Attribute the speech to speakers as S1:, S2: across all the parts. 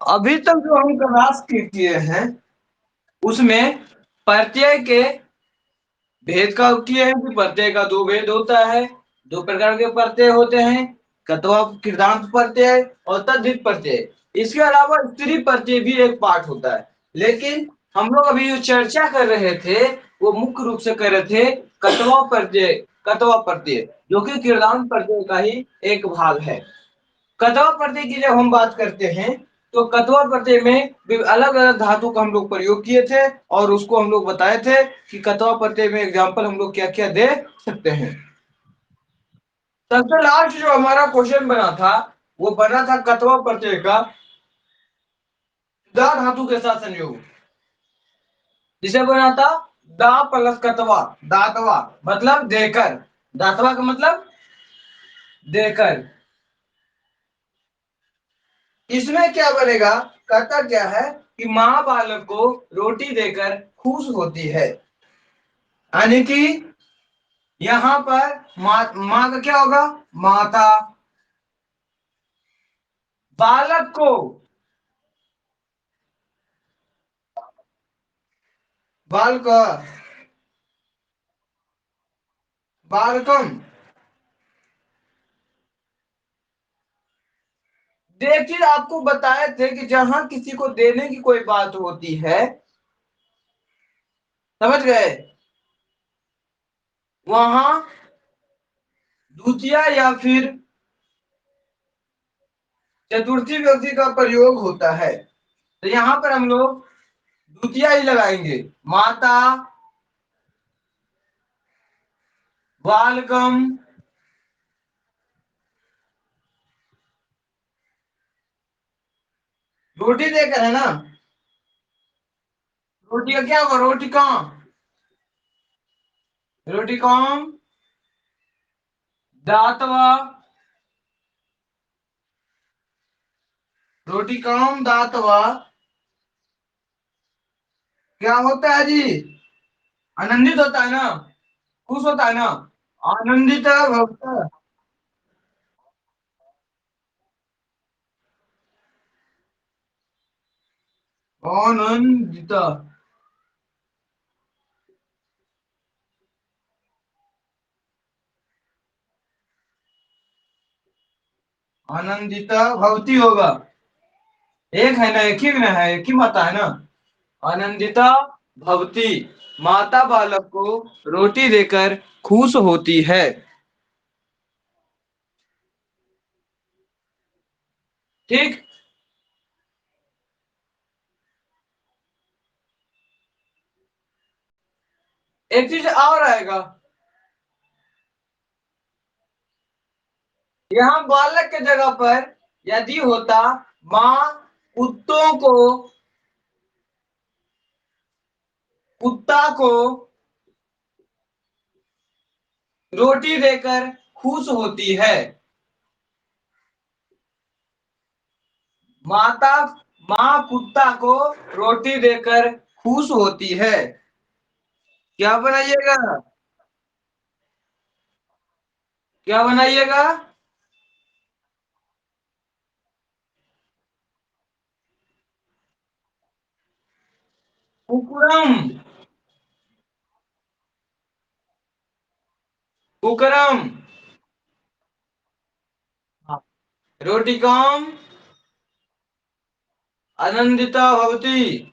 S1: अभी तक जो हम क्लास किए हैं उसमें प्रत्यय के भेद का किए हैं कि प्रत्यय का दो भेद होता है। दो प्रकार के प्रत्यय होते हैं, कत्वा कृतांत प्रत्यय और तद्धित प्रत्यय। इसके अलावा स्त्री प्रत्यय भी एक पार्ट होता है। लेकिन हम लोग अभी जो चर्चा कर रहे थे वो मुख्य रूप से कर रहे थे कत्वा प्रत्यय, कत्वा प्रत्यय जो कि कृतांत प्रत्यय का ही एक भाग है। कत्वा प्रत्यय की जब हम बात करते हैं तो कत्वा प्रत्यय में अलग अलग धातु का हम लोग प्रयोग किए थे और उसको हम लोग बताए थे कि कत्वा प्रत्यय में एग्जाम्पल हम लोग क्या क्या दे सकते हैं। सबसे लास्ट जो हमारा क्वेश्चन बना था वो बना था कत्वा प्रत्यय का दा धातु के साथ संयोग, जिसे बना था दा प्लस कत्वा, दातवा मतलब देकर, दातवा का मतलब देकर। इसमें क्या बनेगा, कहता क्या है कि माँ बालक को रोटी देकर खुश होती है। यानी कि यहाँ पर माँ का क्या होगा, माता, बालक को, बालक, बालकम। देखिए आपको बताए थे कि जहां किसी को देने की कोई बात होती है, समझ गए, वहां द्वितीय या फिर चतुर्थी व्यक्ति का प्रयोग होता है। तो यहां पर हम लोग द्वितीय ही लगाएंगे, माता, बालकम, रोटी देकर, है ना। रोटी का क्या होगा, रोटी कहाँ, रोटी कौन, दातवा, रोटी कौन दातवा क्या होता है जी, आनंदित होता है ना, खुश होता है ना, आनंदित भवता, आनंदित, आनंदित भवती होगा। एक है ना, एक ही ना है, एक ही माता है ना। आनंदिता भवती, माता बालक को रोटी देकर खुश होती है। ठीक। एक चीज और आएगा, यहाँ बालक के जगह पर यदि होता माँ कुत्तों को, कुत्ता को रोटी देकर खुश होती है। माता, माँ कुत्ता को रोटी देकर खुश होती है। क्या बनाइएगा, क्या बनाइएगा, कुकरम, कुकरम, रोटी कम, आनंदिता भवती,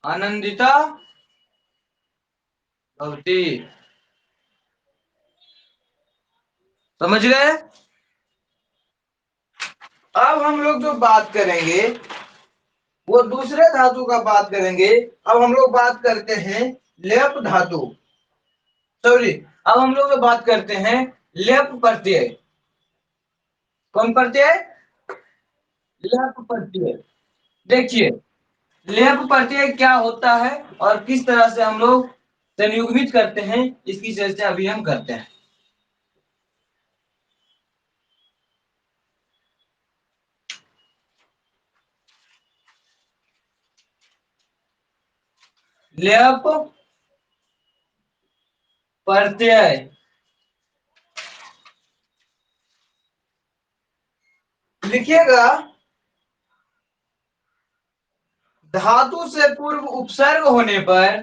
S1: आनंदिता भवती। समझ गए। अब हम लोग जो बात करेंगे वो दूसरे धातु का बात करेंगे। अब हम लोग बात करते हैं लेप धातु, सॉरी, अब हम लोग बात करते हैं लेप प्रत्यय। कौन प्रत्यय, लेप प्रत्यय। देखिए लेप प्रत्यय क्या होता है और किस तरह से हम लोग संयुग्मित करते हैं, इसकी चर्चा अभी हम करते हैं। लेप प्रत्यय लिखिएगा धातु से पूर्व उपसर्ग होने पर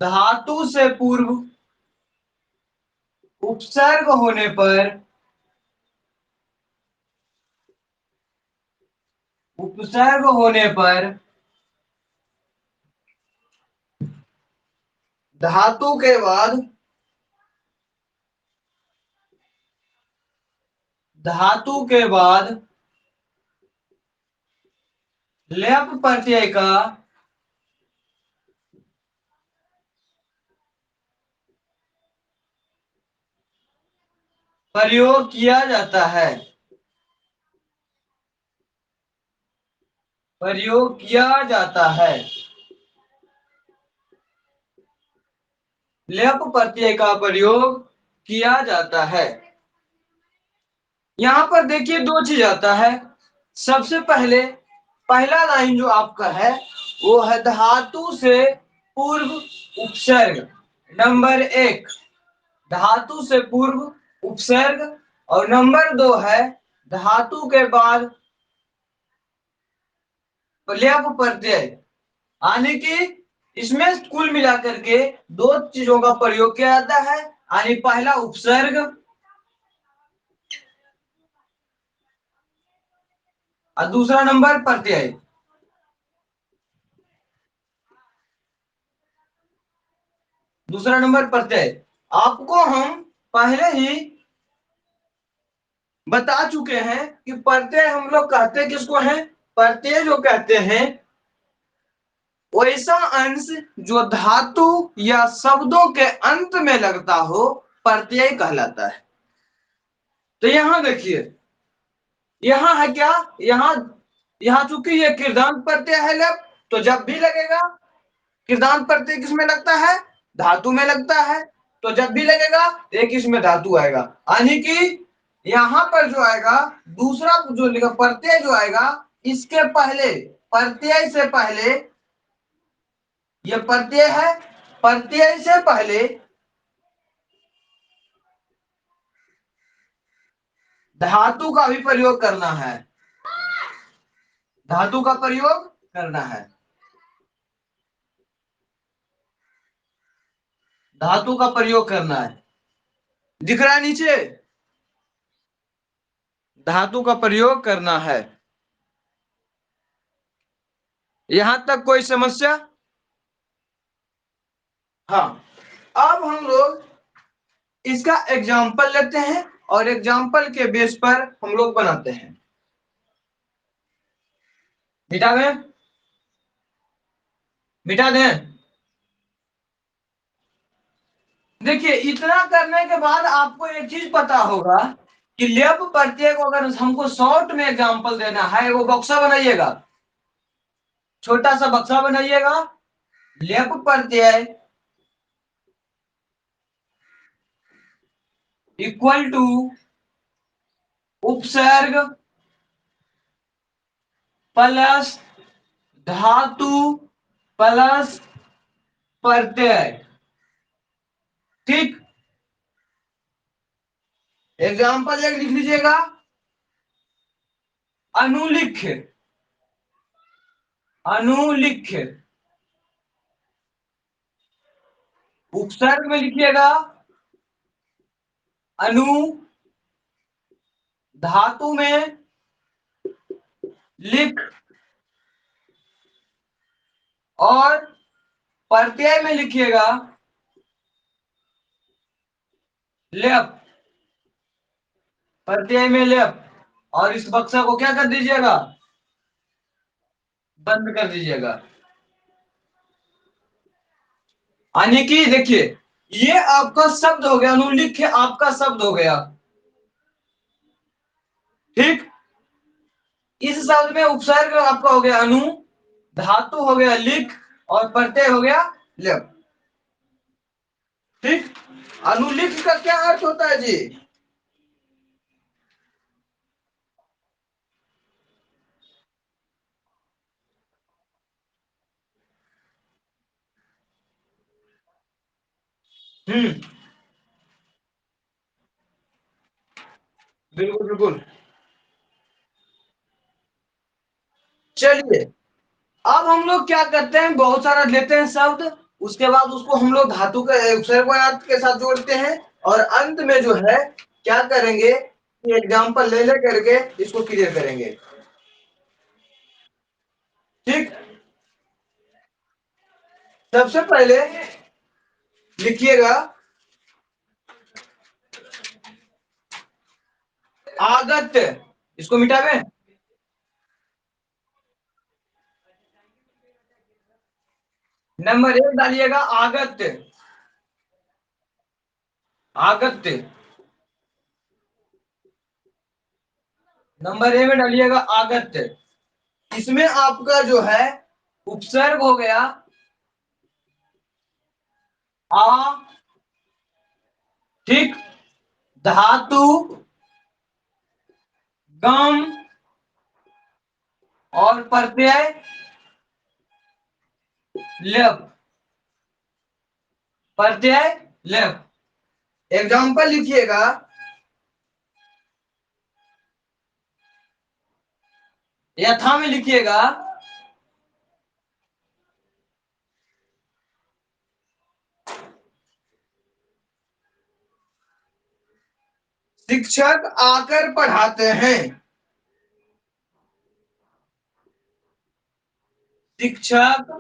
S1: धातु से पूर्व उपसर्ग होने पर उपसर्ग होने पर धातु के बाद धातु के बाद लेप प्रत्यय का प्रयोग किया जाता है। प्रयोग किया जाता है। लेप प्रत्यय का प्रयोग किया जाता है। यहां पर देखिए दो चीज आता है। सबसे पहले पहला लाइन जो आपका है वो है धातु से पूर्व उपसर्ग। नंबर एक धातु से पूर्व उपसर्ग और नंबर दो है धातु के बाद लेप प्रत्यय। यानी कि इसमें कुल मिलाकर के दो चीजों का प्रयोग किया जाता है। यानी पहला उपसर्ग और दूसरा नंबर प्रत्यय। दूसरा नंबर प्रत्यय आपको हम पहले ही बता चुके हैं कि प्रत्यय हम लोग कहते किसको हैं। प्रत्यय जो कहते हैं वैसा अंश जो धातु या शब्दों के अंत में लगता हो प्रत्यय कहलाता है। तो यहां देखिए यहां है क्या, यहां यहां चूंकि ये कृदंत प्रत्यय है लप, तो जब भी लगेगा कृदंत प्रत्यय किसमें लगता है, धातु में लगता है। तो जब भी लगेगा एक इसमें धातु आएगा। यानी कि यहां पर जो आएगा दूसरा जो लिखा प्रत्यय जो आएगा इसके पहले प्रत्यय से पहले ये प्रत्यय है, प्रत्यय से पहले धातु का भी प्रयोग करना है। धातु का प्रयोग करना है। धातु का प्रयोग करना है। दिख रहा है नीचे, धातु का प्रयोग करना है। यहां तक कोई समस्या? हाँ, अब हम लोग इसका एग्जाम्पल लेते हैं और एग्जाम्पल के बेस पर हम लोग बनाते हैं। मिटा दें, मिटा दें। देखिए इतना करने के बाद आपको एक चीज पता होगा कि लेप प्रत्यय को अगर हमको शॉर्ट में एग्जाम्पल देना है, वो बक्सा बनाइएगा, छोटा सा बक्सा बनाइएगा। लेप प्रत्यय इक्वल टू उपसर्ग प्लस धातु प्लस प्रत्यय। ठीक, एग्जाम्पल एक लिख लीजिएगा, अनुलिख्य। अनुलिख्य उपसर्ग में लिखिएगा अनु, धातु में लिख और प्रत्यय में लिखिएगा लेप। प्रत्यय में लेप और इस बक्सा को क्या कर दीजिएगा, बंद कर दीजिएगा। यानी कि देखिए ये आपका शब्द हो गया, अनुलिख्य आपका शब्द हो गया। ठीक, इस शब्द में उपसर्ग आपका हो गया अनु, धातु हो गया लिख और प्रत्यय हो गया लेप। ठीक, अनुलिख का क्या अर्थ होता है जी? हम्म, बिल्कुल बिल्कुल। चलिए, अब हम लोग क्या करते हैं, बहुत सारा लेते हैं शब्द, उसके बाद उसको हम लोग धातु के सर्वनाम के साथ जोड़ते हैं, और अंत में जो है क्या करेंगे कि एग्जाम्पल ले ले करके इसको क्लियर करेंगे। ठीक, सबसे पहले लिखिएगा आगत, इसको मिटावे। नंबर एक डालिएगा आगत, आगत। नंबर ए में डालिएगा आगत। इसमें आपका जो है उपसर्ग हो गया आ, ठीक, धातु गम और प्रत्यय लप, प्रत्यय लप। एग्जाम्पल लिखिएगा यथा में लिखिएगा शिक्षक आकर पढ़ाते हैं, शिक्षक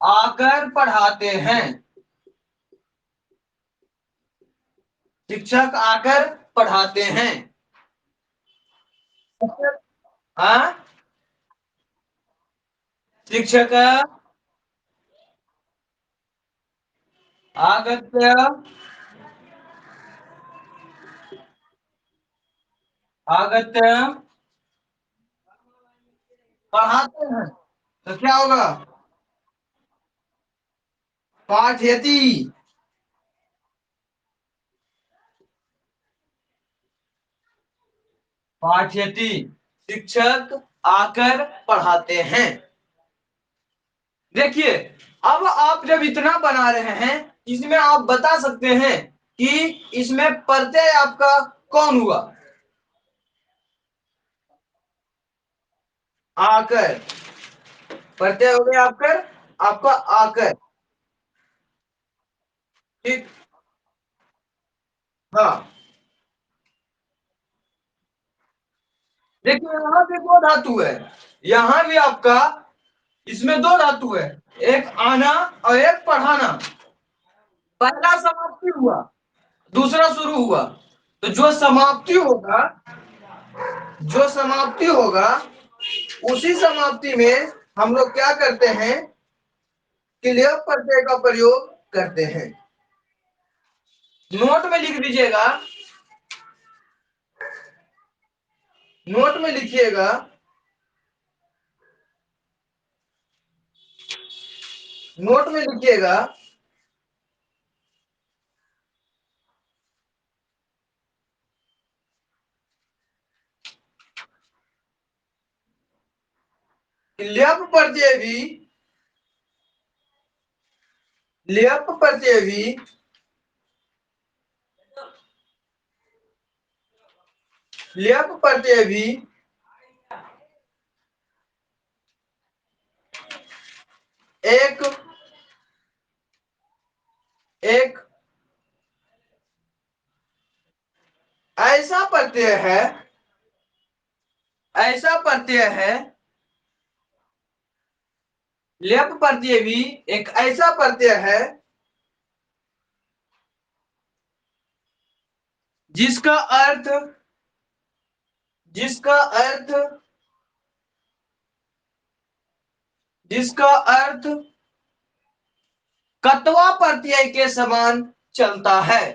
S1: आकर पढ़ाते हैं, शिक्षक आकर पढ़ाते हैं। हाँ, शिक्षक आगत्य आगत्य पढ़ाते हैं, तो क्या होगा, पाठयति, पाठयति, शिक्षक आकर पढ़ाते हैं। देखिए, अब आप जब इतना बना रहे हैं, इसमें आप बता सकते हैं कि इसमें प्रत्यय आपका कौन हुआ, आकर, प्रत्यय हो गया आपकर, आपका आकर। ठीक, हाँ, देखिए यहाँ पे दो धातु है, यहाँ भी आपका इसमें दो धातु है, एक आना और एक पढ़ाना। पहला समाप्ति हुआ, दूसरा शुरू हुआ, तो जो समाप्ति होगा, जो समाप्ति होगा उसी समाप्ति में हम लोग क्या करते हैं, क्रिया प्रत्यय का प्रयोग करते हैं। नोट में लिख दीजिएगा, नोट में लिखिएगा नोट में लिखिएगा ल्यप प्रत्यय भी, ल्यप प्रत्यय भी ल्यप प्रत्यय भी एक एक ऐसा प्रत्यय है, ऐसा प्रत्यय है, ल्यप प्रत्यय भी एक ऐसा प्रत्यय है जिसका अर्थ, जिसका अर्थ, जिसका अर्थ कत्वा प्रत्यय के समान चलता है।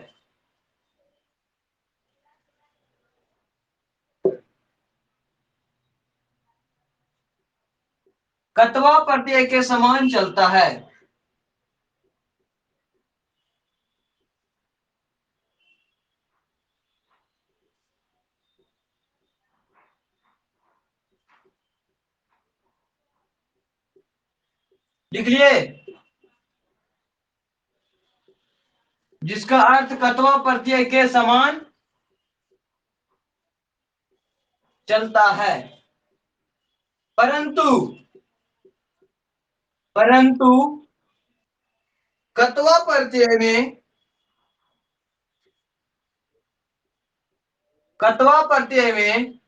S1: कत्वा प्रत्यय के समान चलता है। लिख लिए, जिसका अर्थ कत्वा प्रत्यय के समान चलता है। परंतु परंतु कत्वा प्रत्यय में कत्वा प्रत्यय में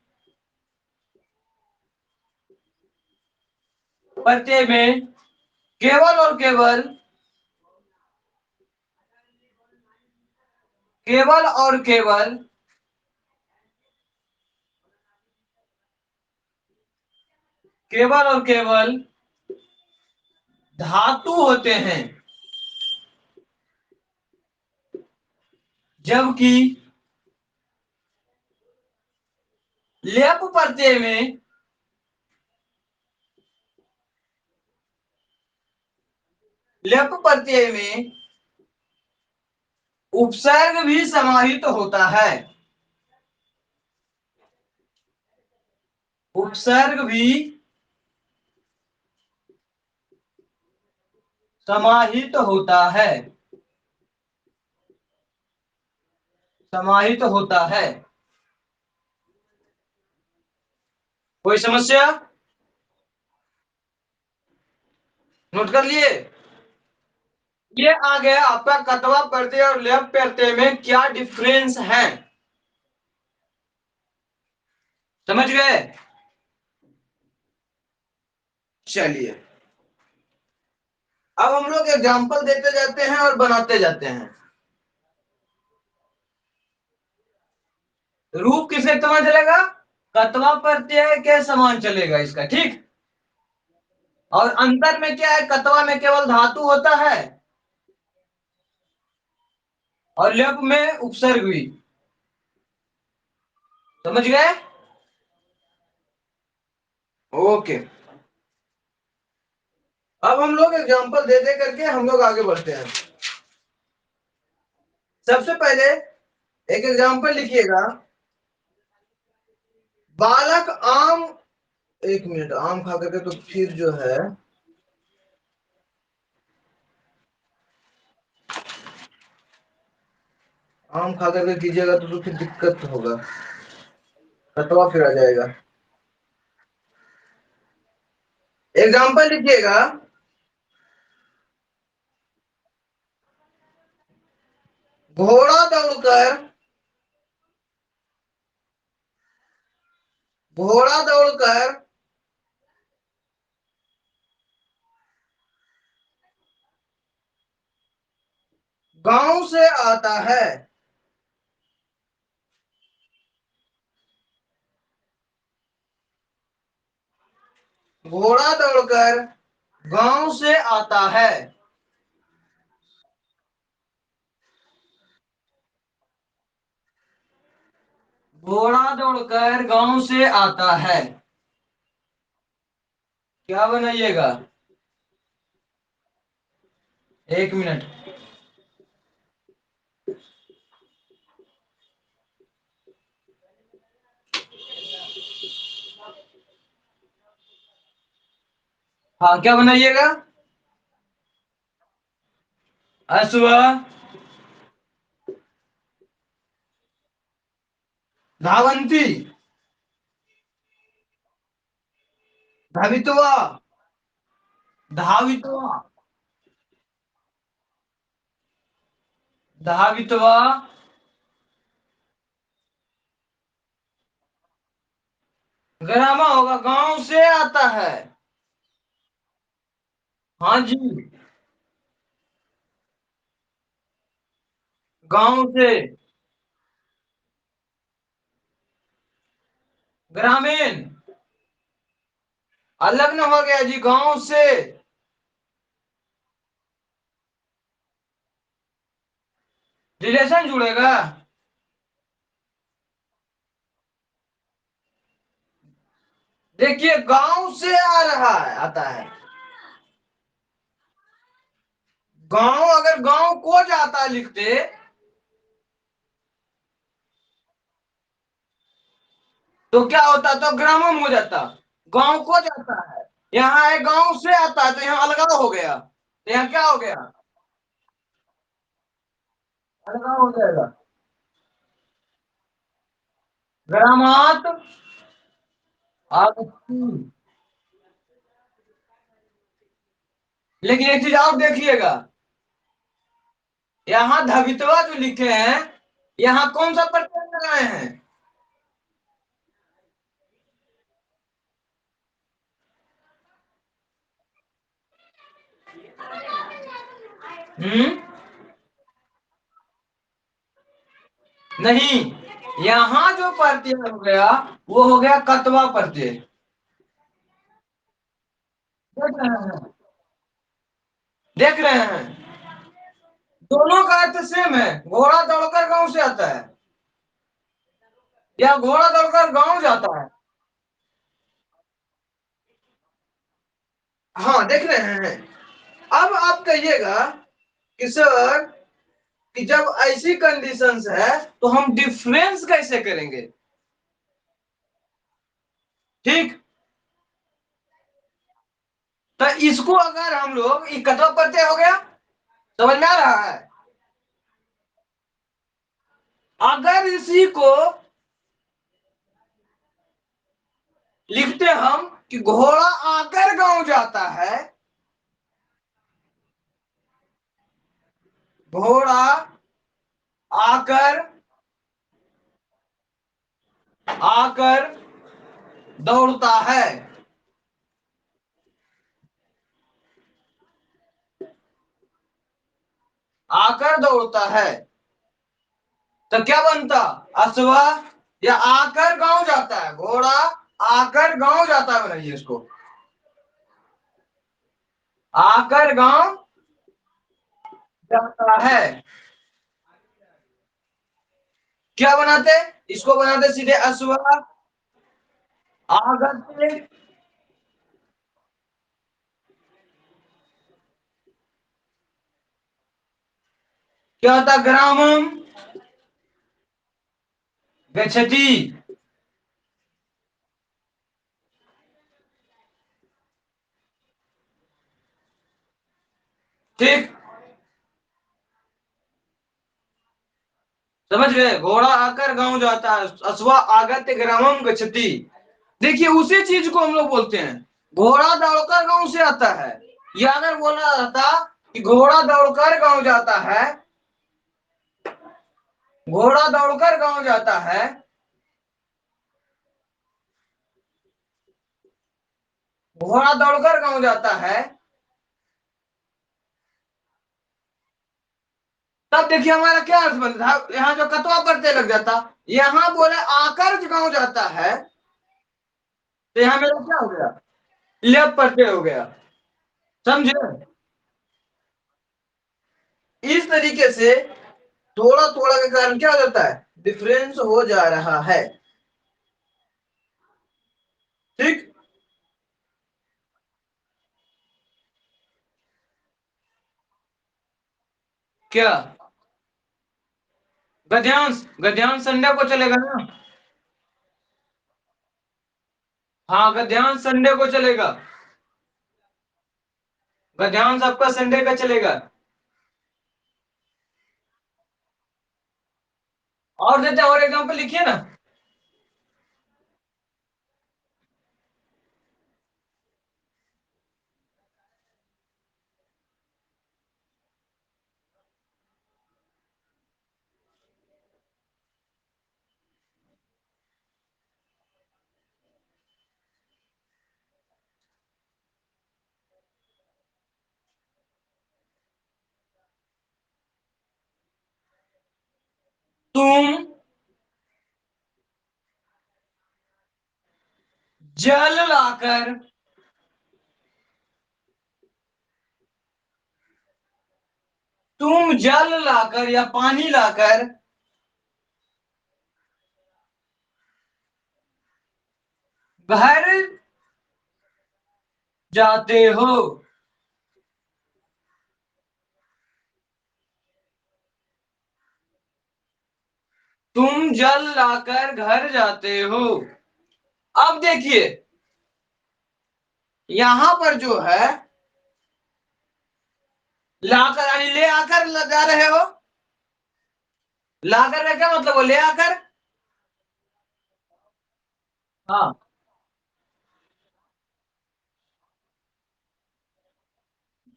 S1: केवल और केवल केवल और केवल केवल और केवल धातु होते हैं, जबकि लेप प्रत्यय में लेप प्रत्यय में उपसर्ग भी समाहित होता है। उपसर्ग भी समाहित होता है। समाहित होता है। कोई समस्या? नोट कर लिए? ये आ गया आपका कत्वा प्रत्यय और लेप प्रत्यय में क्या डिफरेंस है, समझ गए? चलिए अब हम लोग एग्जाम्पल देते जाते हैं और बनाते जाते हैं। रूप किसके समान चलेगा? कत्वा प्रत्यय के समान चलेगा इसका, ठीक। और अंतर में क्या है? कत्वा में केवल धातु होता है और लेप में उपसर्ग भी। समझ गए? ओके। अब हम लोग एग्जाम्पल दे दे करके हम लोग आगे बढ़ते हैं। सबसे पहले एक एग्जाम्पल लिखिएगा। बालक आम, एक मिनट, आम खा करके तो फिर जो है आम खा करके कीजिएगा तो फिर दिक्कत होगा, कटवा फिर आ जाएगा। एग्जाम्पल लिखिएगा। घोड़ा दौड़कर गांव से आता है। घोड़ा दौड़कर गांव से आता है। घोड़ा दौड़कर गांव से आता है। क्या बनाइएगा? एक मिनट। हाँ, क्या बनाइएगा? अश्व धावंती धावित्वा धावित्वा धावित्वा ग्रामा होगा, गांव से आता है। हाँ जी, गांव से। ग्रामीण अलग न हो गया जी, गांव से। रिलेशन जुड़ेगा। देखिए गांव से आ रहा है, आता है। गांव अगर गांव को जाता लिखते तो क्या होता? तो ग्रामम हो जाता। गांव को जाता है, यहाँ है गांव से आता है, तो यहाँ अलगाव हो गया, तो यहाँ क्या हो गया? अलगाव हो जाएगा। ग्रामात अगस्ती। लेकिन एक चीज और देखिएगा, यहाँ धवित्वा जो लिखे हैं, यहाँ कौन सा प्रत्यय लगाए हैं? हम्म, नहीं, यहाँ जो प्रत्यय हो गया वो हो गया कतवा प्रत्यय। देख रहे हैं, देख रहे हैं, दोनों का अर्थ सेम है। घोड़ा दौड़कर गांव से आता है या घोड़ा दौड़कर गांव जाता है। हाँ, देख रहे हैं। अब आप कहिएगा कि सर, कि जब ऐसी कंडीशंस है तो हम डिफरेंस कैसे करेंगे? ठीक, तो इसको अगर हम लोग इकट्ठा प्रत्यय हो गया, समझ में आ रहा है? अगर इसी को लिखते हम कि घोड़ा आकर गांव जाता है, घोड़ा आकर, आकर दौड़ता है, आकर दौड़ता है, तो क्या बनता? अश्वा, या आकर गांव जाता है, घोड़ा आकर गांव जाता है, बनाइए इसको, आकर गांव जाता है। क्या बनाते? इसको बनाते सीधे अश्वा आगत्य, क्या होता? ग्रामम गच्छति। ठीक, समझ गए? घोड़ा आकर गांव जाता है, अश्वा आगत्य ग्रामम गच्छति। देखिए, उसी चीज को हम लोग बोलते हैं घोड़ा दौड़कर गांव से आता है। या अगर बोला रहता कि घोड़ा दौड़कर गांव जाता है, घोड़ा दौड़कर गांव जाता है, घोड़ा दौड़कर गांव जाता है, तब देखिए हमारा क्या अर्थ बनता है। यहाँ जो कतवा प्रत्यय लग जाता, यहाँ बोले आकर जो गांव जाता है, तो यहाँ मेरा क्या हो गया? लेप प्रत्यय हो गया। समझे? इस तरीके से थोड़ा थोड़ा के कारण क्या हो जाता है? डिफरेंस हो जा रहा है। ठीक, क्या? गद्यांश, गद्यांश संडे को चलेगा ना? हाँ, गद्यांश संडे को चलेगा, गद्यांश आपका संडे का चलेगा। और देते हैं, और एग्जाम्पल लिखिए ना। तुम जल लाकर, तुम जल लाकर या पानी लाकर घर जाते हो, तुम जल लाकर घर जाते हो। अब देखिए, यहां पर जो है लाकर यानी ले आकर जा रहे हो। लाकर का क्या मतलब? वो ले आकर। हाँ,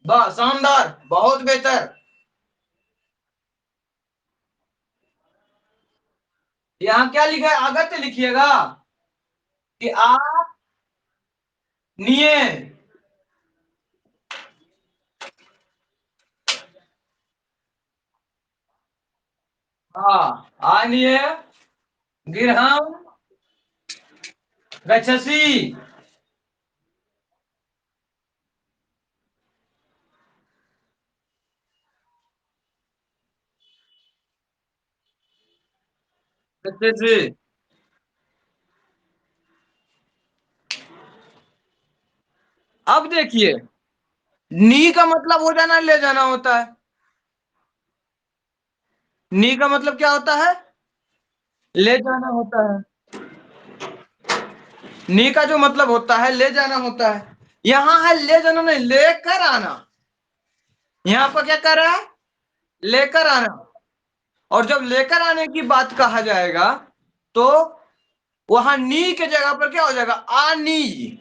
S1: वाह, शानदार, बहुत बेहतर। यहाँ क्या लिखा है, अगत्य लिखिएगा कि आप निये। हाँ, आनिये गृहम गच्छसि। गच्छसि। अब देखिए, नी का मतलब हो जाना, ले जाना होता है। नी का मतलब क्या होता है, ले जाना होता है। नी का जो मतलब होता है, ले जाना होता है। यहां है ले जाना नहीं, लेकर आना। यहां पर क्या कर रहा है, लेकर आना। और जब लेकर आने की बात कहा जाएगा, तो वहां नी के जगह पर क्या हो जाएगा, आनी।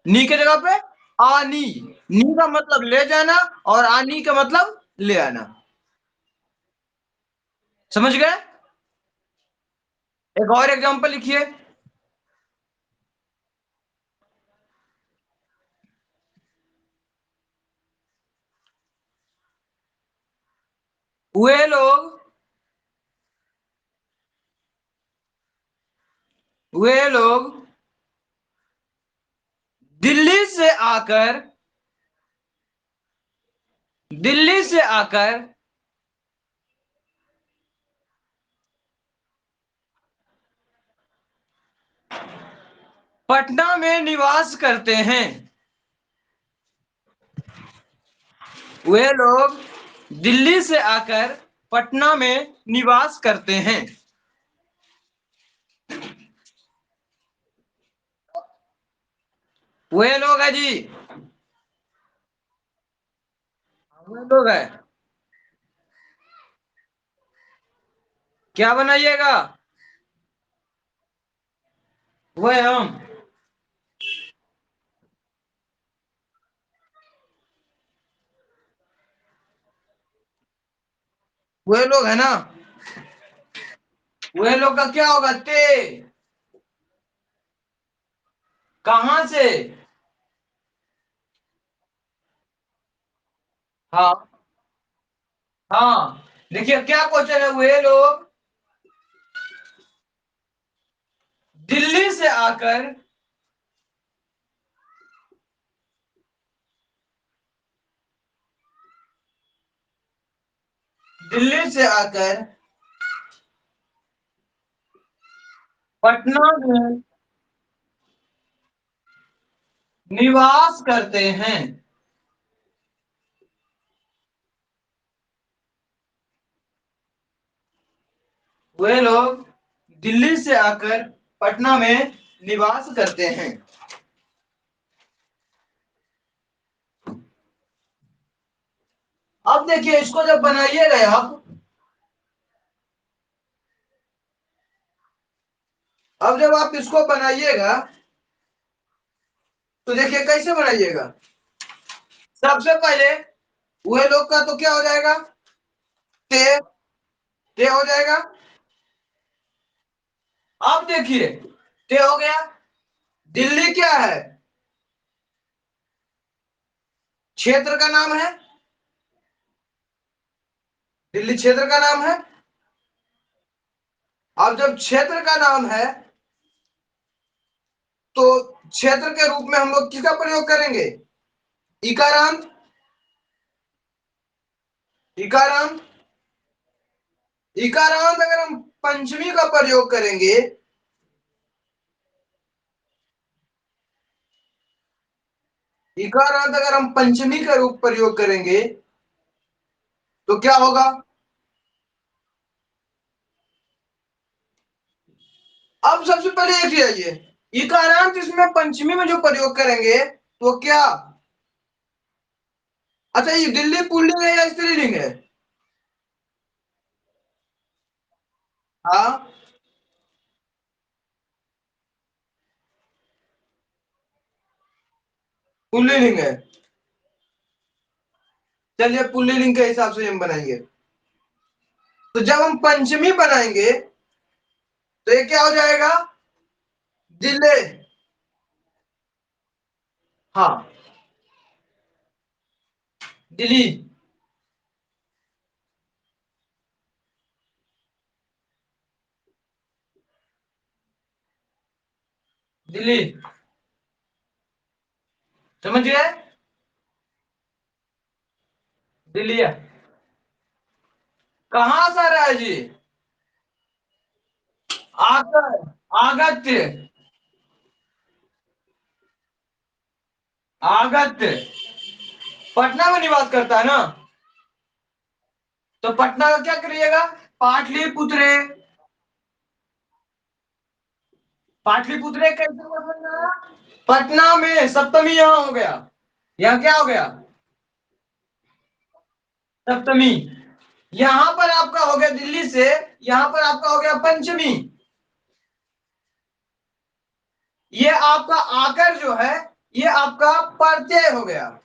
S1: नी के जगह पे आनी। नी का मतलब ले जाना, और आनी का मतलब ले आना। समझ गए। एक और एग्जांपल लिखिए। वे लोग वे लोग दिल्ली से आकर दिल्ली से आकर पटना में निवास करते हैं। वे लोग दिल्ली से आकर पटना में निवास करते हैं। वे लोग है जी। वे लोग है। क्या बनाइएगा, वे हम। वे लोग है ना, वे लोग का क्या होगा, ते। कहां से। हाँ, हाँ, देखिए क्या क्वेश्चन है, वे लोग दिल्ली से आकर दिल्ली से आकर पटना में निवास करते हैं। वे लोग दिल्ली से आकर पटना में निवास करते हैं। अब देखिए, इसको जब बनाइएगा आप, अब जब आप इसको बनाइएगा, तो देखिए कैसे बनाइएगा। सबसे पहले वे लोग का तो क्या हो जाएगा, ते। ते हो जाएगा। अब देखिए, ते हो गया। दिल्ली क्या है, क्षेत्र का नाम है। दिल्ली क्षेत्र का नाम है। अब जब क्षेत्र का नाम है, तो क्षेत्र के रूप में हम लोग किसका प्रयोग करेंगे, इकारांत। इकारांत। इकारांत अगर हम पंचमी का प्रयोग करेंगे, इकारांत अगर हम पंचमी का रूप प्रयोग करेंगे, तो क्या होगा। अब सबसे पहले एक आइए, इकारांत इसमें पंचमी में जो प्रयोग करेंगे, तो क्या, अच्छा ये दिल्ली पुल्लिंग है या स्त्रीलिंग है। हाँ, पुल्लिंग है। चलिए पुल्लिंग के हिसाब से हम बनाएंगे। तो जब हम पंचमी बनाएंगे तो ये क्या हो जाएगा? दिले। हाँ, दिल्ली। दिल्ली। समझ गए? दिल्ली है। कहां से आ रहा है जी? आकर, आगत्य। आगत्य पटना में निवास करता है ना, तो पटना का क्या करिएगा? पाटलिपुत्रे। पाटलिपुत्रे कैसे बनना? पटना में सप्तमी यहां हो गया। यहाँ क्या हो गया? सप्तमी। यहां पर आपका हो गया दिल्ली से, यहां पर आपका हो गया पंचमी। ये आपका आकर जो है, ये आपका प्रत्यय हो गया।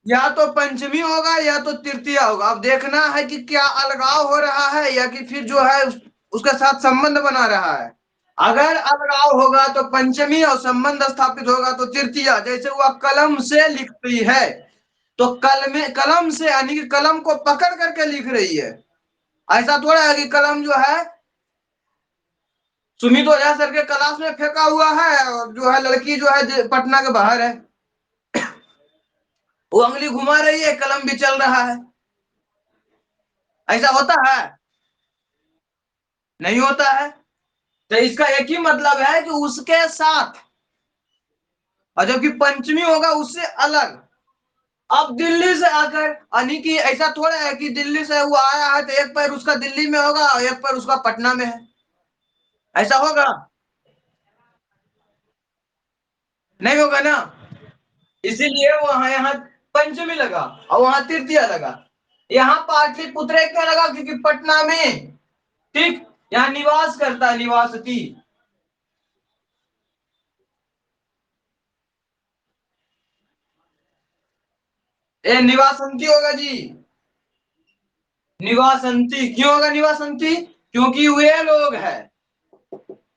S1: या तो पंचमी होगा या तो तृतीया होगा। अब देखना है कि क्या अलगाव हो रहा है या कि फिर जो है उसके साथ संबंध बना रहा है। अगर अलगाव होगा तो पंचमी और संबंध स्थापित होगा तो तृतीया। जैसे वह कलम से लिखती है, तो कलम से यानी कि कलम को पकड़ करके लिख रही है। ऐसा थोड़ा है कि कलम जो है सुमित ओझा सर के क्लास में फेंका हुआ है और जो है लड़की जो है पटना के बाहर है, वो उंगली घुमा रही है, कलम भी चल रहा है। ऐसा होता है? नहीं होता है। तो इसका एक ही मतलब है कि उसके साथ, और जबकि पंचमी होगा उससे अलग। अब दिल्ली से आकर, यानी कि ऐसा थोड़ा है कि दिल्ली से वो आया है तो एक पैर उसका दिल्ली में होगा और एक पैर उसका पटना में है। ऐसा होगा? नहीं होगा ना। इसीलिए वहां यहाँ पंचमी लगा और वहां तृतीया लगा। यहाँ पाटलिपुत्र क्या लगा? क्योंकि पटना में, ठीक, यहाँ निवास करता है, निवासती। ए निवासंती होगा जी। निवासंती क्यों होगा? निवासंती क्योंकि वे लोग है,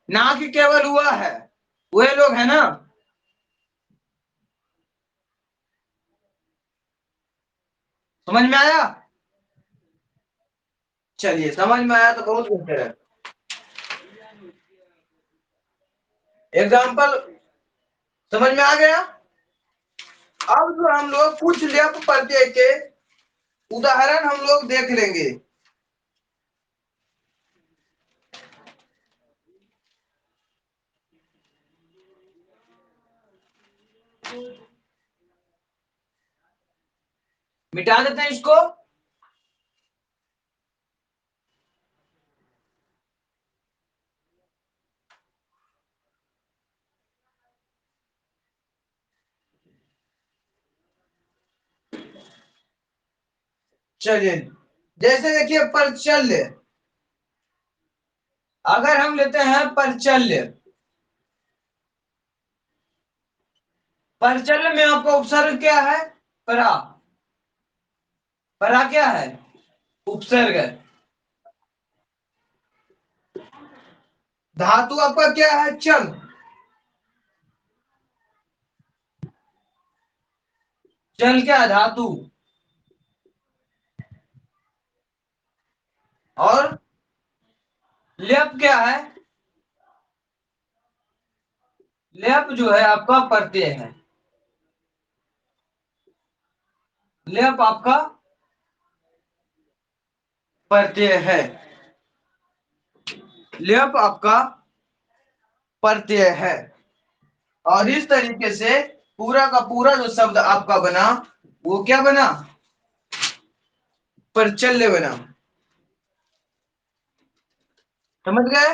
S1: ना कि केवल हुआ है। वे लोग है ना। समझ में आया? चलिए, समझ में आया तो बहुत बेहतर है। एग्जाम्पल समझ में आ गया? अब जो हम लोग कुछ लेप प्रत्यय के उदाहरण हम लोग देख लेंगे। मिटा देते हैं इसको। चलिए, जैसे देखिए परचल्य। अगर हम लेते हैं परचल्य, परचल्य में आपका उपसर्ग क्या है? परा। परा क्या है? उपसर्ग है। धातु आपका क्या है? चल। चल क्या है? धातु। और लेप क्या है? लेप जो है आपका प्रत्यय है। लेप आपका प्रत्यय है। लेप आपका प्रत्यय है। और इस तरीके से पूरा का पूरा जो शब्द आपका बना, वो क्या बना? प्रचल्य बना। समझ गए?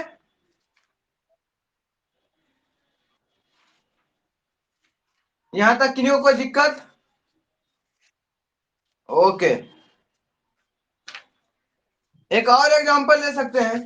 S1: यहां तक किन्हीं को कोई दिक्कत? ओके। एक और एग्जांपल ले सकते हैं।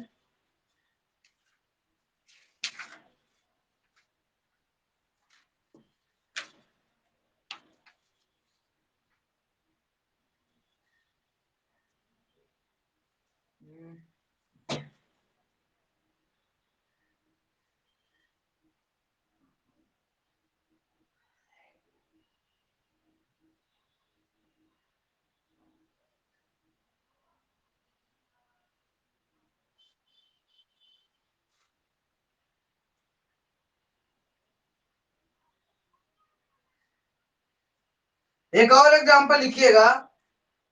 S1: एक और एग्जांपल लिखिएगा,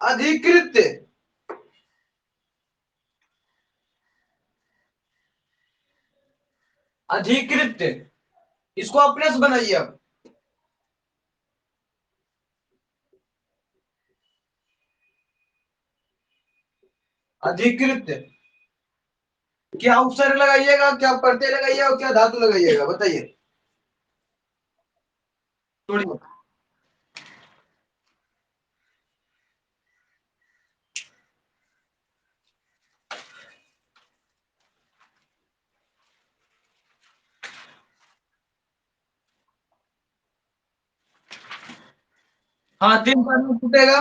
S1: अधिकृत। अधिकृत, इसको अपने से बनाइए अब। अधिकृत, क्या उपसर्ग लगाइएगा, क्या प्रत्यय लगाइएगा और क्या धातु लगाइएगा, बताइए। छोड़िए। हाँ, 3 पार्ट में टूटेगा।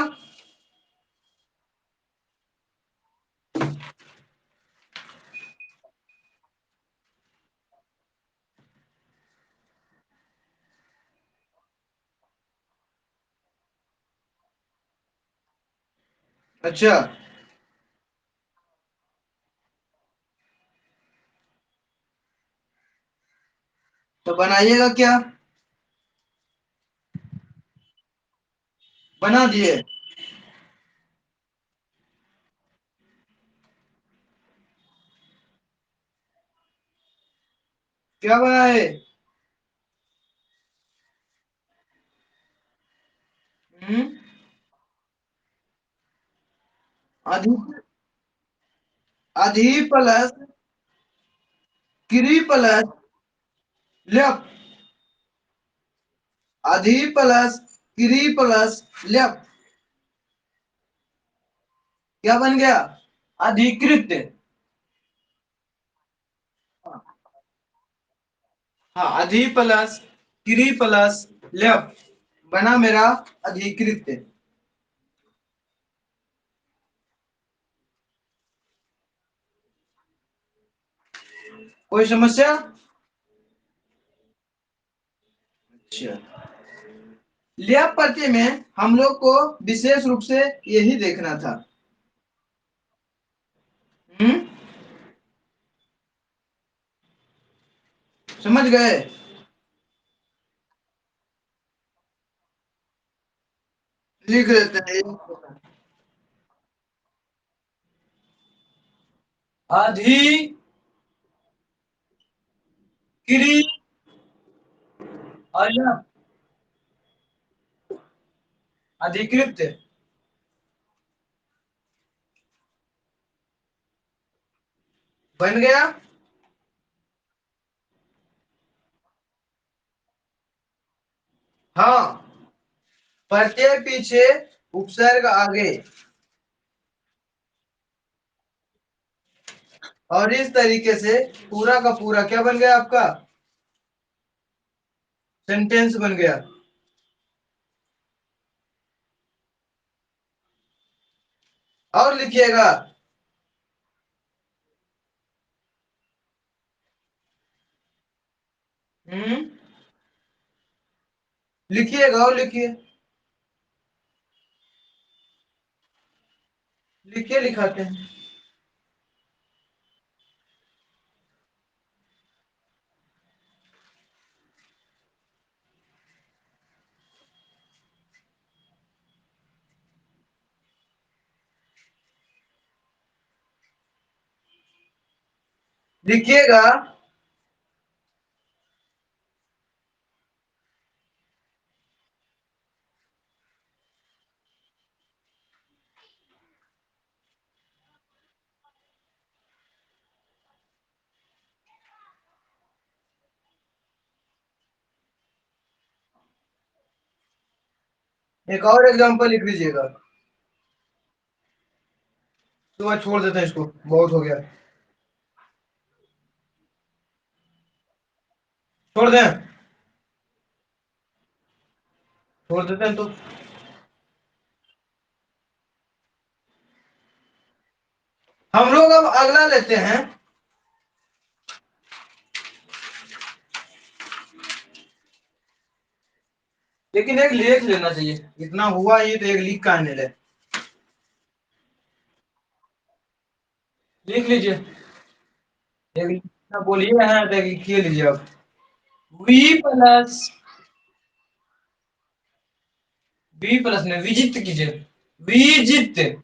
S1: अच्छा, तो बनाइएगा क्या। बना दिए। क्या बनाए। हम्म। अधि अधि प्लस क्री प्लस ल्यप। अधि प्लस क्री प्लस ल्यप, क्या बन गया। अधिकृत। हाँ, अधि प्लस क्री प्लस ल्यप बना मेरा अधिकृत। कोई समस्या। अच्छा, ल्यप प्रत्यय में हम लोग को विशेष रूप से यही देखना था। हम्म, समझ गए। लिख लेते हैं। अधि क्री और ल्यप, अधिकृत बन गया। हाँ, प्रत्यय पीछे उपसर्ग आगे, और इस तरीके से पूरा का पूरा क्या बन गया आपका, सेंटेंस बन गया। और लिखिएगा। हम्म, लिखिएगा और लिखिए। लिखिए, लिखाते हैं। लिखिएगा। एक और एग्जांपल लिख लीजिएगा। तो मैं छोड़ देते हैं इसको, बहुत हो गया। छोड़ दें। छोड़ देते हैं तो। हम लोग अब अगला लेते हैं। लेकिन एक लेख लेना चाहिए, इतना हुआ ये तो एक लिख का नहीं ले। लिख लीजिए, एक लिखना बोलिए है तो एक लिखिए लीजिए अब। वी प्लस, वी प्लस में विजित कीजिए, विजित।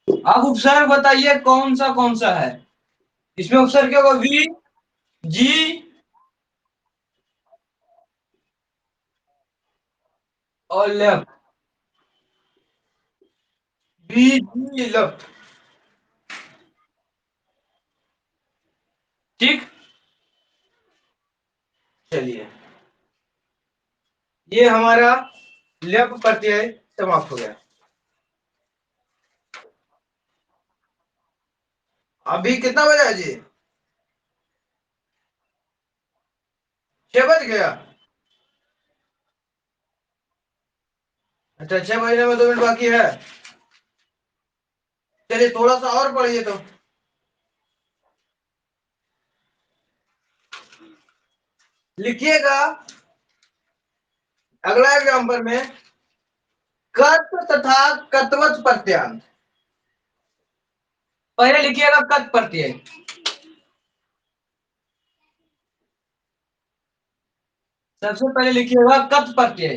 S1: आप उपसर्ग बताइए कौन सा है इसमें उपसर्ग क्या होगा? वी, जी और लेफ्ट। We ji left. ठीक, चलिए ये हमारा लेफ्ट प्रत्यय समाप्त हो गया। अभी कितना बजा है जी? 6 बज गया। अच्छा, 6 बजने में 2 मिनट बाकी है। चलिए थोड़ा सा और पढ़िए तो। लिखिएगा अगला एग्जाम्पल में, कत तथा कतवच प्रत्यांत। पहले लिखिएगा कत प्रत्यय, सबसे पहले लिखिएगा कत प्रत्यय।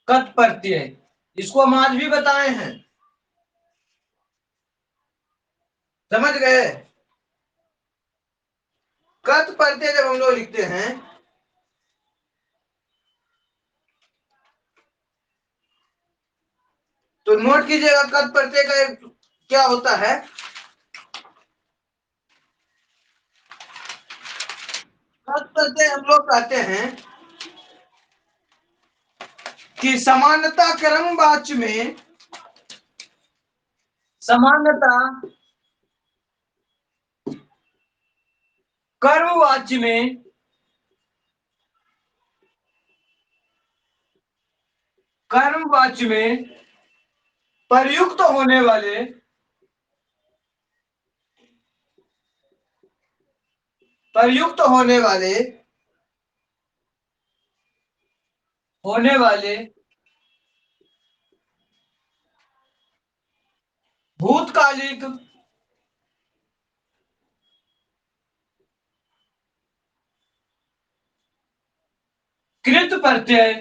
S1: कत प्रत्यय, इसको हम आज भी बताए हैं, समझ गए? कत प्रत्यय जब हम लोग लिखते हैं तो नोट कीजिएगा कत प्रत्यय का एक क्या होता है। कत प्रत्यय हम लोग कहते हैं कि समानता क्रमवाच्य में, समानता कर्मवाच्य में, कर्मवाच्य में प्रयुक्त होने वाले, प्रयुक्त होने वाले भूतकालिक, कृत प्रत्यय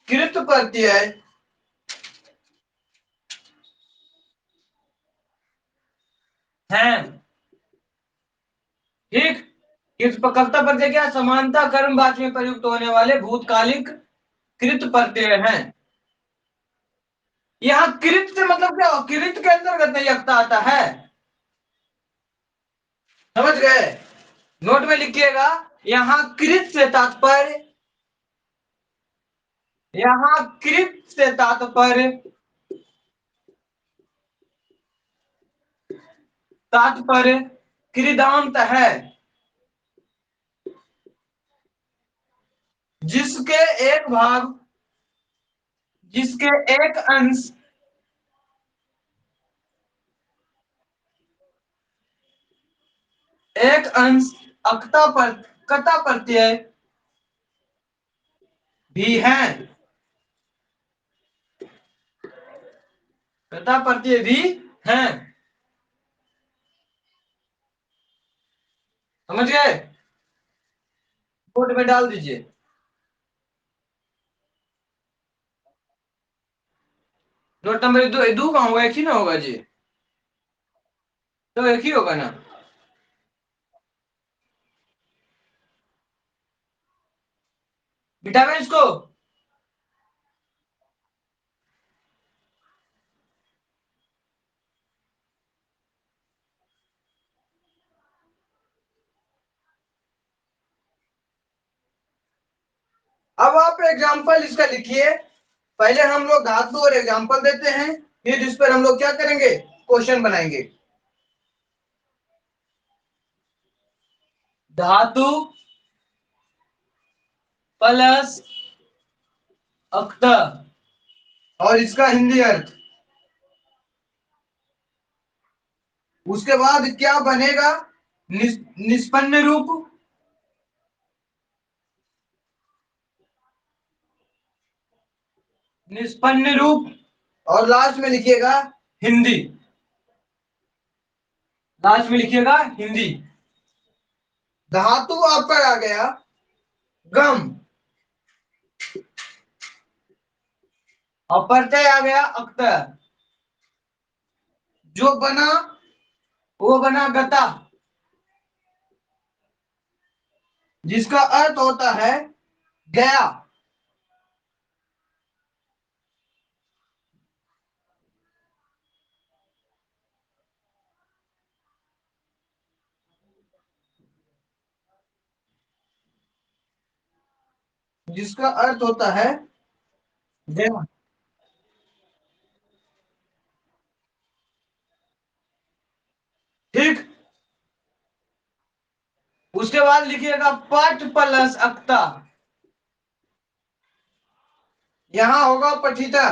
S1: कृत प्रत्यय हैं। ठीक, कर्ता प्रत्यय क्या? समानता कर्मवाच्य में प्रयुक्त होने वाले भूतकालिक कृत प्रत्यय हैं। यहाँ कृत से मतलब क्या हो? कृत के अंतर्गत नहीं आता है, समझ गए? नोट में लिखिएगा, यहाँ कृत से तात्पर्य, यहाँ कृत से तात्पर्य, तात्पर्य कृदांत है, जिसके एक भाग, जिसके एक अंश, एक अंश अक्ता पर कता प्रत्यय भी है, कता प्रत्यय भी है, समझ गए? नोट में डाल दीजिए। नोट नंबर दो, दो का होगा, एक ही ना होगा जी? तो एक ही होगा ना? विटामिन को अब आप एग्जाम्पल इसका लिखिए। पहले हम लोग धातु और एग्जाम्पल देते हैं, फिर इस पर हम लोग क्या करेंगे, क्वेश्चन बनाएंगे। धातु प्लस अक्त और इसका हिंदी अर्थ। उसके बाद क्या बनेगा, निष्पन्न रूप। निष्पन्न रूप और लास्ट में लिखिएगा हिंदी। लास्ट में लिखिएगा हिंदी। धातु आपका आ गया गम और प्रत्यय आ गया अख्तर। जो बना वो बना गता, जिसका अर्थ होता है गया। जिसका अर्थ होता है गया। ठीक। उसके बाद लिखिएगा पट प्लस अक्ता। यहां होगा पठिता।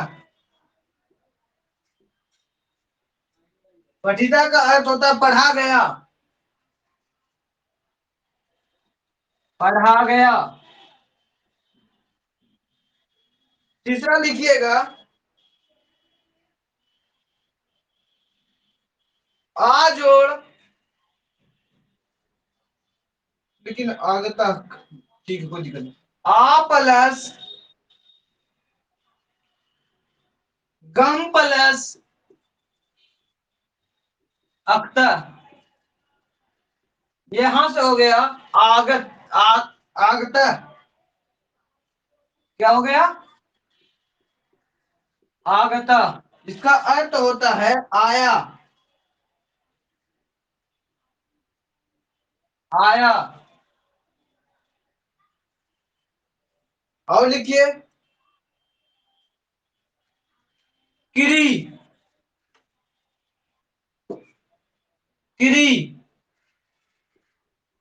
S1: पठिता का अर्थ होता है पढ़ा गया। पढ़ा गया। तीसरा लिखिएगा आ जोड़, लेकिन आगे तक ठीक है, कोई दिक्कत नहीं। आ प्लस गम प्लस अख्तर। यहां से हो गया आगत आगत। क्या हो गया, आगता। इसका अर्थ होता है आया। आया। और लिखिए किरी। किरी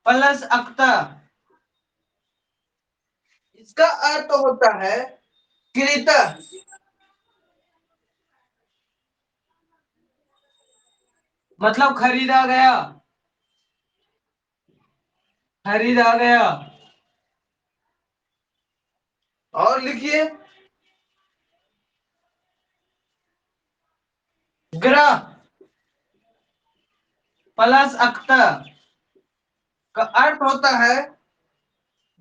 S1: प्लस अख्तर। इसका अर्थ होता है कृत। मतलब खरीदा गया। खरीदा गया। और लिखिए ग्रह प्लस अख्तर का अर्थ होता है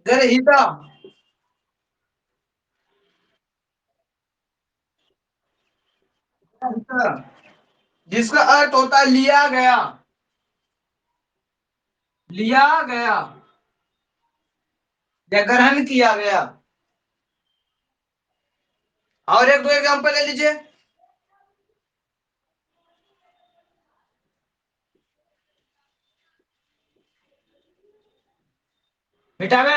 S1: ग्रहिता। जिसका अर्थ होता है लिया गया। लिया गया या ग्रहण किया गया। और एक दो एग्जांपल ले लीजिए। मिटावे।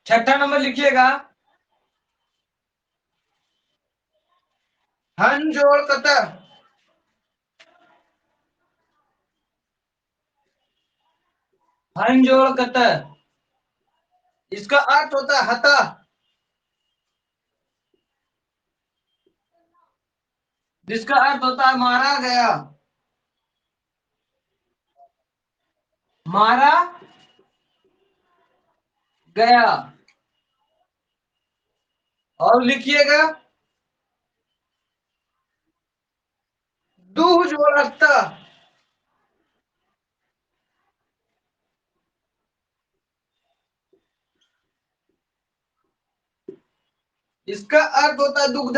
S1: छठा नंबर लिखिएगा हन जोड़ कतर। हन जोड़ कतर। इसका अर्थ होता है हता। जिसका अर्थ होता है मारा गया। मारा गया। और लिखिएगा दूह जोड़ अत्ता। इसका अर्थ होता है दुग्ध।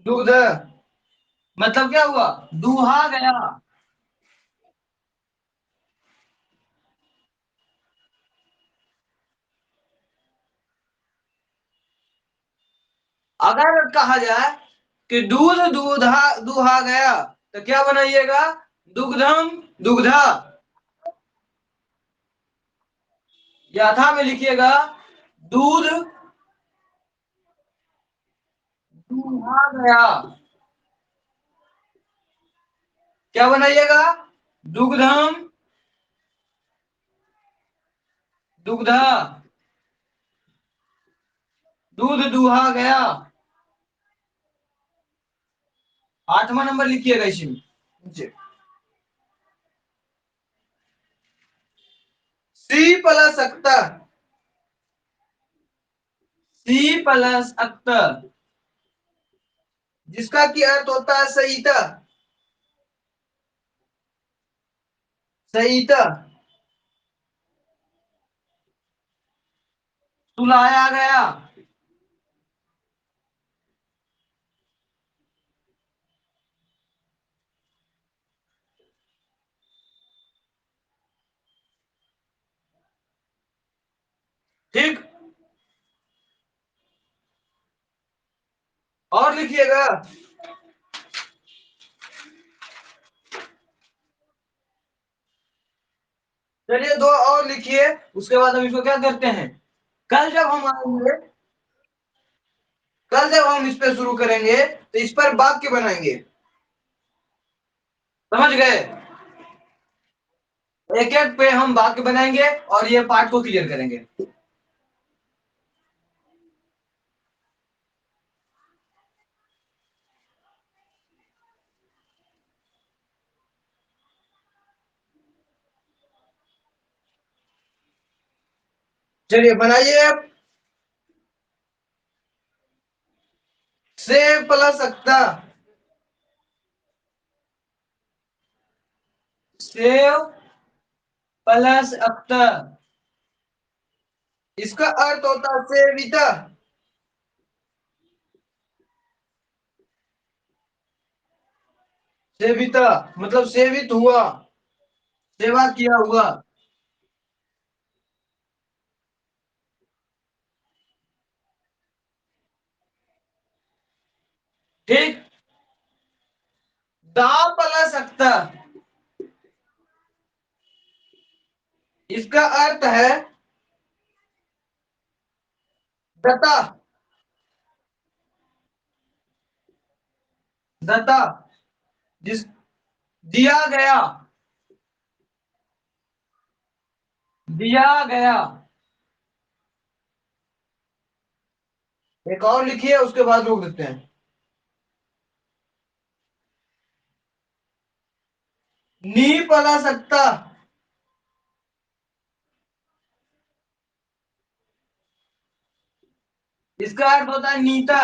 S1: दुग्ध मतलब क्या हुआ, दूहा गया। अगर कहा जाए कि दूध दुहा गया, तो क्या बनाइएगा? दुग्धम दुग्धा। याथा में लिखिएगा दूध दुहा गया। क्या बनाइएगा? दुग्धम दुग्धा। दूध दुहा गया। 8वां नंबर लिखिएगा इसी में नीचे। C plus अक्ता। सी प्लस अक्ता, जिसका की अर्थ होता है सईता। सईता। सुलाया गया। ठीक। और लिखिएगा। चलिए दो और लिखिए, उसके बाद हम इसको क्या करते हैं, कल जब हम आएंगे, कल जब हम इस पे शुरू करेंगे तो इस पर वाक्य बनाएंगे। समझ गए? एक एक पे हम वाक्य बनाएंगे और ये पार्ट को क्लियर करेंगे। चलिए बनाइए अब। से प्लस अक्ता। सेव प्लस अक्ता, इसका अर्थ होता है सेविता। सेविता मतलब सेवित हुआ, सेवा किया हुआ। ठीक। दा प्लस अक्ता, इसका अर्थ है दता। दता, जिस दिया गया। दिया गया। एक और लिखिए, उसके बाद रोक देते हैं। नी प्लस अक्ता, इसका अर्थ होता है नीता।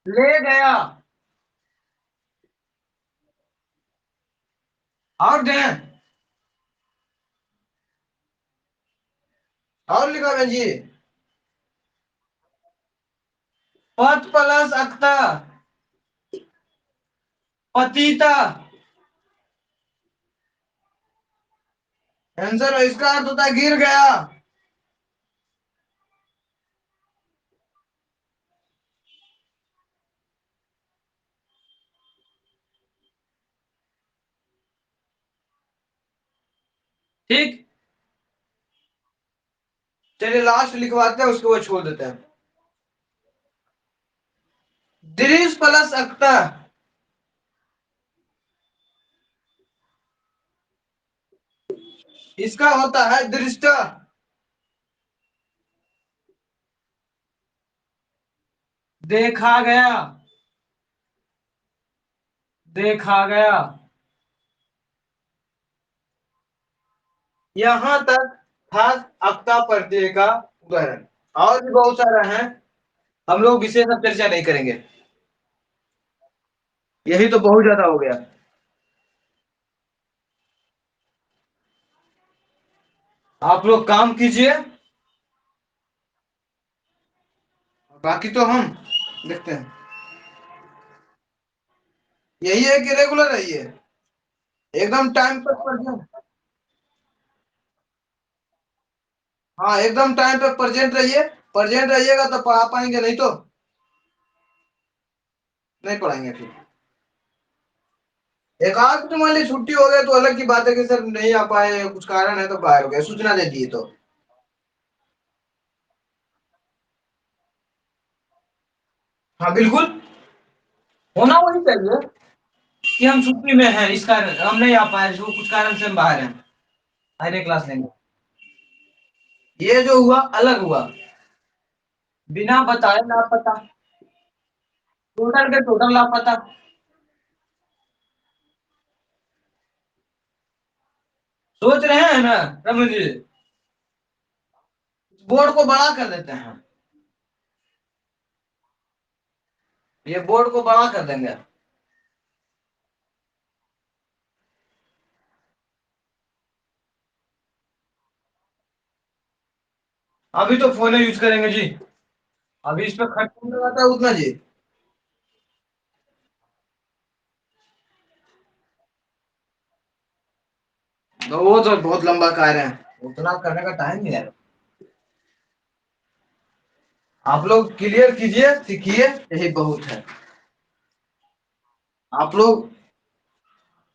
S1: ले गया। और दें। और लिखा बहन जी। पत प्लस अक्ता, पतिता। आंसर है, इसका अर्थ होता है गिर गया। ठीक। चलिए लास्ट लिखवाते हैं, उसके बाद छोड़ देते हैं। दृश प्लस अक्ता, इसका होता है दृष्टा। देखा गया। देखा गया। यहां तक था अक्ता प्रत्यय का उदाहरण। और भी बहुत सारा है, हम लोग विशेष अब चर्चा नहीं करेंगे, यही तो बहुत ज्यादा हो गया। आप लोग काम कीजिए, बाकी तो हम देखते हैं। यही है कि रेगुलर है ये, एकदम टाइम पे प्रेजेंट। हाँ एकदम टाइम पे प्रेजेंट रहिए। प्रेजेंट रहिएगा तो पढ़ा पाएंगे, नहीं तो नहीं पढ़ाएंगे फिर। एक आध तो मान ली छुट्टी हो गई तो अलग की बात है कि सर नहीं आ पाए, कुछ कारण है तो बाहर हो गए, सूचना दे दिए तो। हाँ बिल्कुल, होना वही चाहिए कि हम छुट्टी में हैं, इस कारण हम नहीं आ पाए, जो कुछ कारण से हम बाहर हैं, आइए क्लास लेंगे। ये जो हुआ अलग हुआ, बिना बताए लापता, टोटल के टोटल लापता। सोच रहे हैं ना रमन जी, बोर्ड को बड़ा कर देते हैं, ये बोर्ड को बड़ा कर देंगे। अभी तो फोन यूज करेंगे जी, अभी इस पे खर्च नहीं लगाता है उतना जी। तो वो तो बहुत लंबा कार्य है, उतना करने का टाइम नहीं है। आप लोग क्लियर कीजिए, सीखिए, यही बहुत है। आप लोग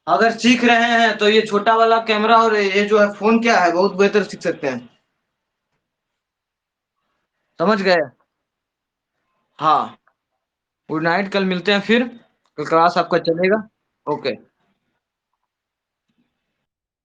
S1: अगर सीख रहे हैं तो ये छोटा वाला कैमरा और ये जो है फोन क्या है, बहुत बेहतर सीख सकते हैं। समझ गए? हाँ। गुड नाइट, कल मिलते हैं फिर, कल क्लास आपका चलेगा। ओके।